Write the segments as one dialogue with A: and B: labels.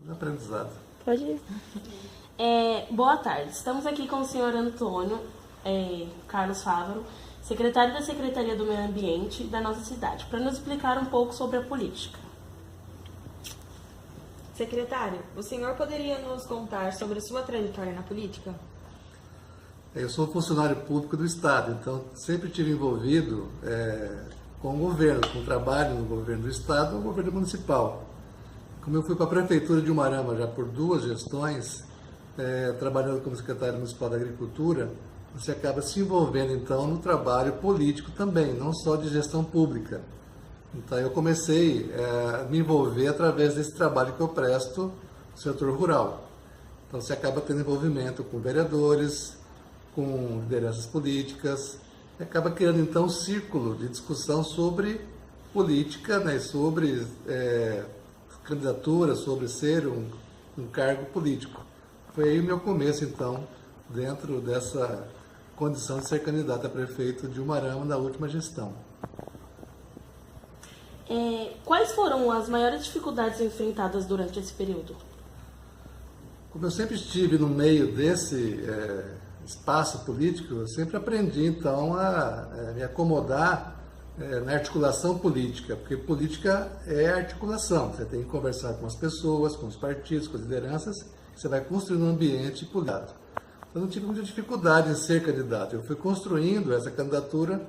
A: Aprendizado.
B: Pode ir.
C: Boa tarde. Estamos aqui com o senhor Antônio Carlos Fávaro, secretário da Secretaria do Meio Ambiente da nossa cidade, para nos explicar um pouco sobre a política.
D: Secretário, o senhor poderia nos contar sobre sua trajetória na política?
A: Eu sou funcionário público do Estado, então sempre estive envolvido com o governo, com o trabalho no governo do Estado ou no governo municipal. Como eu fui para a Prefeitura de Umuarama já por 2 gestões, trabalhando como secretário municipal da Agricultura, você acaba se envolvendo então no trabalho político também, não só de gestão pública. Então eu comecei a me envolver através desse trabalho que eu presto no setor rural. Então você acaba tendo envolvimento com vereadores, com lideranças políticas, e acaba criando então um círculo de discussão sobre política, né, sobre candidatura, sobre ser um cargo político. Foi aí o meu começo então, dentro dessa condição de ser candidato a prefeito de Umuarama na última gestão.
C: Quais foram as maiores dificuldades enfrentadas durante esse período?
A: Como eu sempre estive no meio desse espaço político, eu sempre aprendi então a me acomodar na articulação política, porque política é articulação, você tem que conversar com as pessoas, com os partidos, com as lideranças, você vai construindo um ambiente político. Eu não tive muita dificuldade em ser candidato, eu fui construindo essa candidatura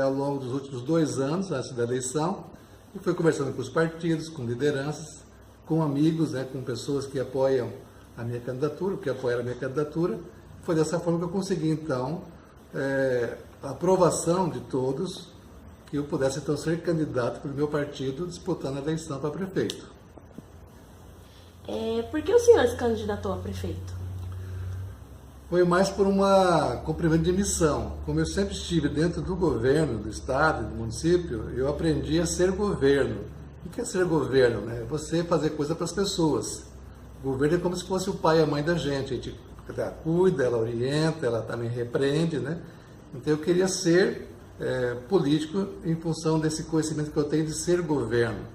A: ao longo dos últimos 2 anos, antes da eleição, e fui conversando com os partidos, com lideranças, com amigos, com pessoas que apoiam a minha candidatura, que apoiaram a minha candidatura. Foi dessa forma que eu consegui, então, a aprovação de todos, que eu pudesse, então, ser candidato pelo meu partido, disputando a eleição para prefeito.
C: Por que o senhor se candidatou a prefeito?
A: Foi mais por cumprimento de missão. Como eu sempre estive dentro do governo, do estado, do município, eu aprendi a ser governo. O que é ser governo? Né? Você fazer coisa para as pessoas. O governo é como se fosse o pai e a mãe da gente. A gente cuida, ela orienta, ela também repreende, né? Então eu queria ser político em função desse conhecimento que eu tenho de ser governo.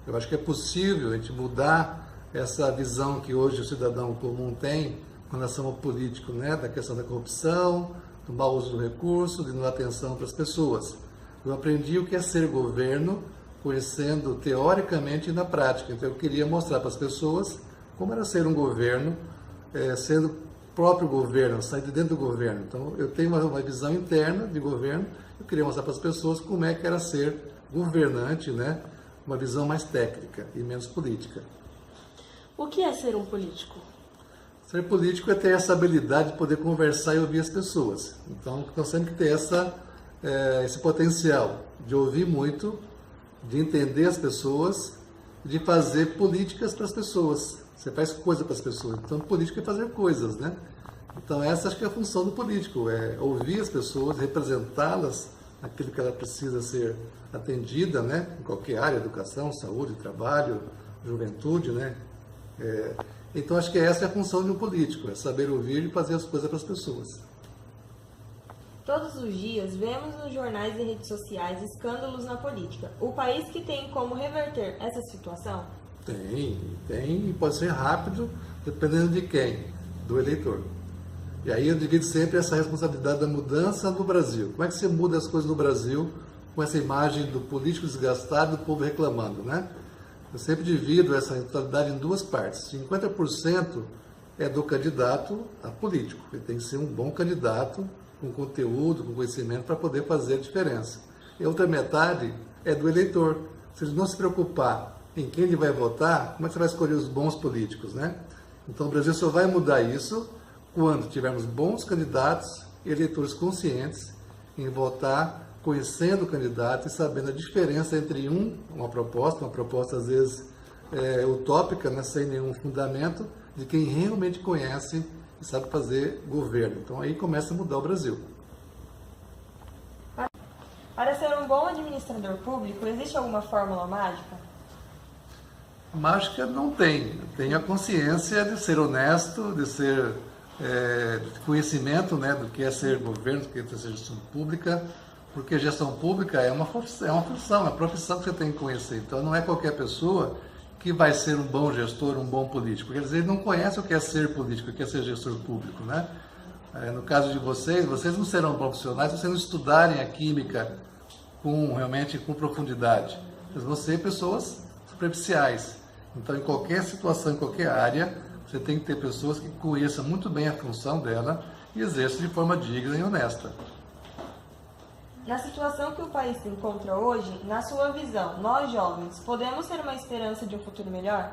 A: Eu acho que é possível a gente mudar essa visão que hoje o cidadão comum tem com relação ao político, né? Da questão da corrupção, do mau uso do recurso, de não dar atenção para as pessoas. Eu aprendi o que é ser governo, conhecendo teoricamente e na prática. Então eu queria mostrar para as pessoas como era ser um governo, sendo próprio governo, sair de dentro do governo. Então eu tenho uma visão interna de governo, eu queria mostrar para as pessoas como é que era ser governante, né? Uma visão mais técnica e menos política.
C: O que é ser um político?
A: Ser político é ter essa habilidade de poder conversar e ouvir as pessoas. Então nós temos que ter esse potencial de ouvir muito, de entender as pessoas, de fazer políticas para as pessoas. Você faz coisa para as pessoas. Então política é fazer coisas, né? Então essa acho que é a função do político, é ouvir as pessoas, representá-las naquilo que ela precisa ser atendida, né? Em qualquer área, educação, saúde, trabalho, juventude, né? Então acho que essa é a função de um político, é saber ouvir e fazer as coisas para as pessoas.
D: Todos os dias vemos nos jornais e redes sociais escândalos na política. O país que tem como reverter essa situação?
A: Tem, e pode ser rápido, dependendo de quem? Do eleitor. E aí eu divido sempre essa responsabilidade da mudança no Brasil. Como é que você muda as coisas no Brasil com essa imagem do político desgastado e do povo reclamando, né? Eu sempre divido essa responsabilidade em 2 partes. 50% é do candidato a político. Ele tem que ser um bom candidato, com conteúdo, com conhecimento, para poder fazer a diferença. E a outra metade é do eleitor. Se ele não se preocupar em quem ele vai votar, como é que você vai escolher os bons políticos, né? Então o Brasil só vai mudar isso quando tivermos bons candidatos e eleitores conscientes em votar, conhecendo o candidato e sabendo a diferença entre uma proposta às vezes utópica, né, sem nenhum fundamento, de quem realmente conhece e sabe fazer governo. Então aí começa a mudar o Brasil.
D: Para ser um bom administrador público, existe alguma fórmula mágica?
A: Mágica não tem. Tem a consciência de ser honesto, de ser de conhecimento, né, do que é ser governo, do que é ser gestão pública, porque gestão pública é uma função, é uma profissão que você tem que conhecer. Então não é qualquer pessoa que vai ser um bom gestor, um bom político? Porque ele não conhece o que é ser político, o que é ser gestor público, né? No caso de vocês não serão profissionais se vocês não estudarem a química realmente com profundidade. Vocês vão ser pessoas superficiais. Então, em qualquer situação, em qualquer área, você tem que ter pessoas que conheçam muito bem a função dela e exerçam de forma digna e honesta.
D: Na situação que o país se encontra hoje, na sua visão, nós jovens, podemos ter uma esperança de um futuro melhor?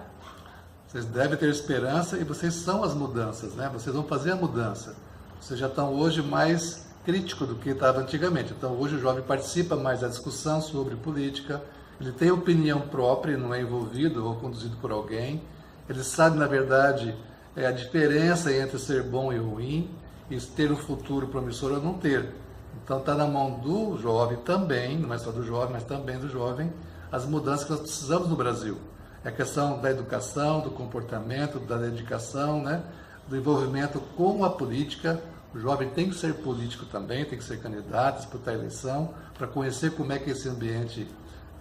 A: Vocês devem ter esperança e vocês são as mudanças, né? Vocês vão fazer a mudança. Vocês já estão hoje mais críticos do que estava antigamente. Então, hoje o jovem participa mais da discussão sobre política, ele tem opinião própria, não é envolvido ou conduzido por alguém. Ele sabe, na verdade, a diferença entre ser bom e ruim, e ter um futuro promissor ou não ter. Então, está na mão do jovem também, não é só do jovem, mas também do jovem, as mudanças que nós precisamos no Brasil. É a questão da educação, do comportamento, da dedicação, né? Do envolvimento com a política. O jovem tem que ser político também, tem que ser candidato, disputar a eleição, para conhecer como é que esse ambiente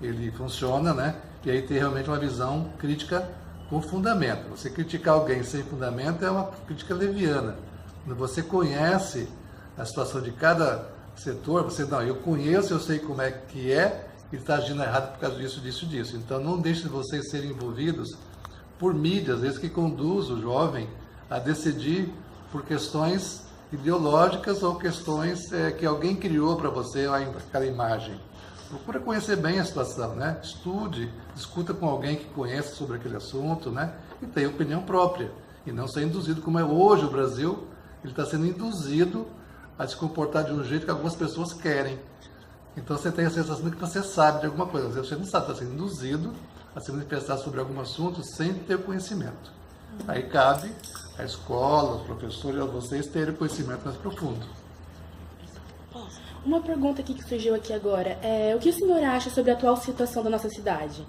A: ele funciona, né? E aí ter realmente uma visão crítica com fundamento. Você criticar alguém sem fundamento é uma crítica leviana. Quando você conhece a situação de cada setor, eu conheço, eu sei como é que ele está agindo errado por causa disso, disso, disso. Então não deixe de vocês serem envolvidos por mídias, às vezes que conduz o jovem a decidir por questões ideológicas ou questões que alguém criou para você, aquela imagem. Procura conhecer bem a situação, né? Estude, discuta com alguém que conhece sobre aquele assunto, né? E tenha opinião própria. E não ser induzido, como é hoje o Brasil, ele está sendo induzido a se comportar de um jeito que algumas pessoas querem. Então você tem a sensação de que você sabe de alguma coisa, mas você não sabe, está sendo induzido a se manifestar sobre algum assunto sem ter conhecimento. Aí cabe a escola, os professores, a vocês terem conhecimento mais profundo.
B: Uma pergunta aqui que surgiu aqui agora. O que o senhor acha sobre a atual situação da nossa cidade?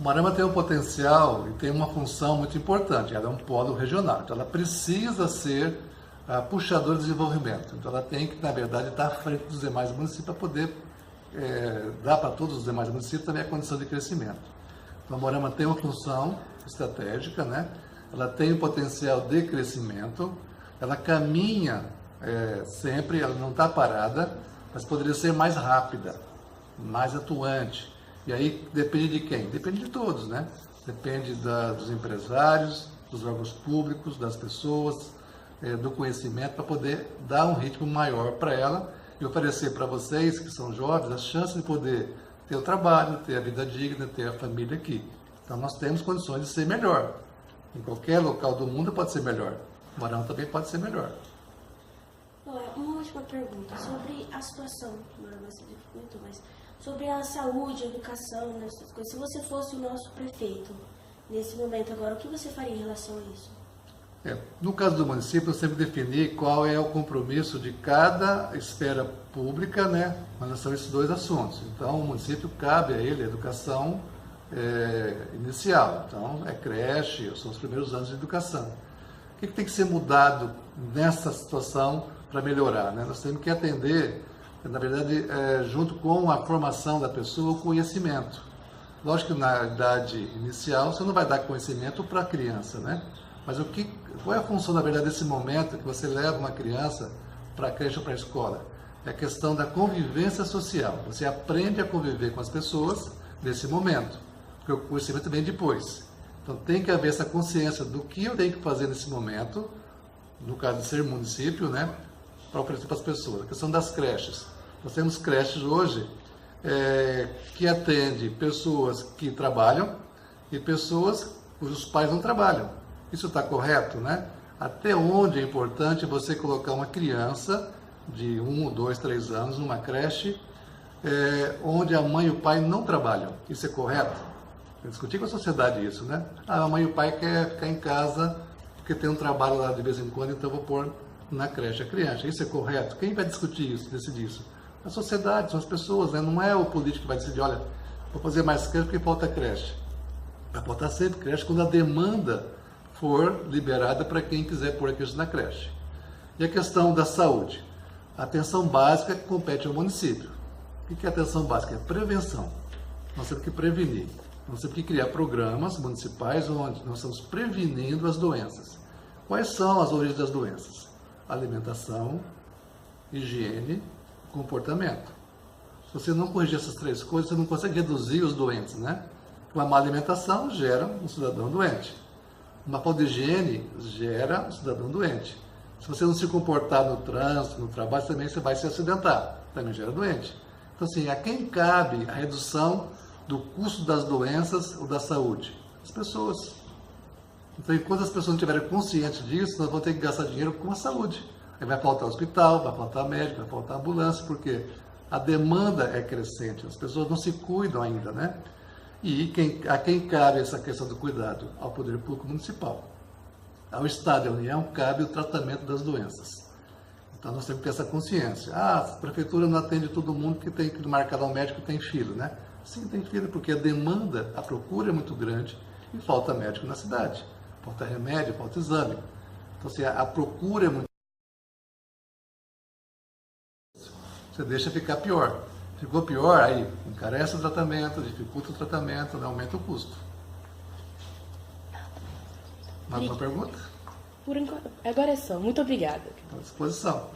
A: Moarama tem um potencial e tem uma função muito importante. Ela é um polo regional, então ela precisa ser puxador de desenvolvimento. Então ela tem que, na verdade, estar à frente dos demais municípios para poder dar para todos os demais municípios também a condição de crescimento. Então a Moarama tem uma função estratégica, né? Ela tem um potencial de crescimento, ela caminha sempre, ela não está parada, mas poderia ser mais rápida, mais atuante. E aí depende de quem? Depende de todos, né? Depende dos empresários, dos órgãos públicos, das pessoas, do conhecimento, para poder dar um ritmo maior para ela e oferecer para vocês, que são jovens, a chance de poder ter o trabalho, ter a vida digna, ter a família aqui. Então nós temos condições de ser melhor. Em qualquer local do mundo pode ser melhor. Moarama também pode ser melhor.
E: Uma última pergunta sobre a situação que Moarama se dificultou, mas sobre a saúde, a educação, essas coisas. Se você fosse o nosso prefeito nesse momento agora, o que você faria em relação a isso?
A: No caso do município, eu sempre defini qual é o compromisso de cada esfera pública, né, em relação a esses dois assuntos. Então, o município cabe a ele a educação inicial. Então, é creche, são os primeiros anos de educação. O que tem que ser mudado nessa situação para melhorar, né? Nós temos que atender, na verdade, junto com a formação da pessoa, o conhecimento. Lógico que na idade inicial você não vai dar conhecimento para a criança, né? Mas qual é a função, na verdade, desse momento que você leva uma criança para a creche ou para a escola? É a questão da convivência social. Você aprende a conviver com as pessoas nesse momento, porque o conhecimento vem depois. Então tem que haver essa consciência do que eu tenho que fazer nesse momento, no caso de ser município, né, para oferecer para as pessoas. A questão das creches. Nós temos creches hoje que atendem pessoas que trabalham e pessoas cujos pais não trabalham. Isso está correto, né? Até onde é importante você colocar uma criança de 1, 2, 3 anos numa creche onde a mãe e o pai não trabalham. Isso é correto? Eu discuti com a sociedade isso, né? A mãe e o pai querem ficar em casa porque tem um trabalho lá de vez em quando, então eu vou pôr na creche a criança. Isso é correto? Quem vai discutir isso, decidir isso? A sociedade, são as pessoas, né? Não é o político que vai decidir, olha, vou fazer mais creche porque falta creche. Vai faltar sempre creche quando a demanda for liberada para quem quiser pôr a criança na creche. E a questão da saúde. A atenção básica que compete ao município. O que é atenção básica? É prevenção. Nós temos que prevenir. Nós temos que criar programas municipais onde nós estamos prevenindo as doenças. Quais são as origens das doenças? Alimentação, higiene, comportamento. Se você não corrigir essas 3 coisas, você não consegue reduzir os doentes, né? Uma má alimentação gera um cidadão doente. Uma falta de higiene gera um cidadão doente. Se você não se comportar no trânsito, no trabalho, também você vai se acidentar, também gera doente. Então, assim, a quem cabe a redução do custo das doenças ou da saúde? As pessoas. Então, enquanto as pessoas não estiverem conscientes disso, nós vamos ter que gastar dinheiro com a saúde. Aí vai faltar hospital, vai faltar médico, vai faltar ambulância, porque a demanda é crescente, as pessoas não se cuidam ainda, né? E a quem cabe essa questão do cuidado? Ao Poder Público Municipal. Ao Estado e à União cabe o tratamento das doenças. Então nós temos que ter essa consciência. Ah, a prefeitura não atende todo mundo que tem que marcar ao médico que tem filho, né? Sim, tem filho, porque a demanda, a procura é muito grande e falta médico na cidade. Falta remédio, falta exame. Então assim, a procura é muito. Você deixa ficar pior. Ficou pior, aí encarece o tratamento, dificulta o tratamento, né? Aumenta o custo. Mais uma pergunta?
B: Por enquanto, agora é só. Muito obrigada.
A: Estou à disposição.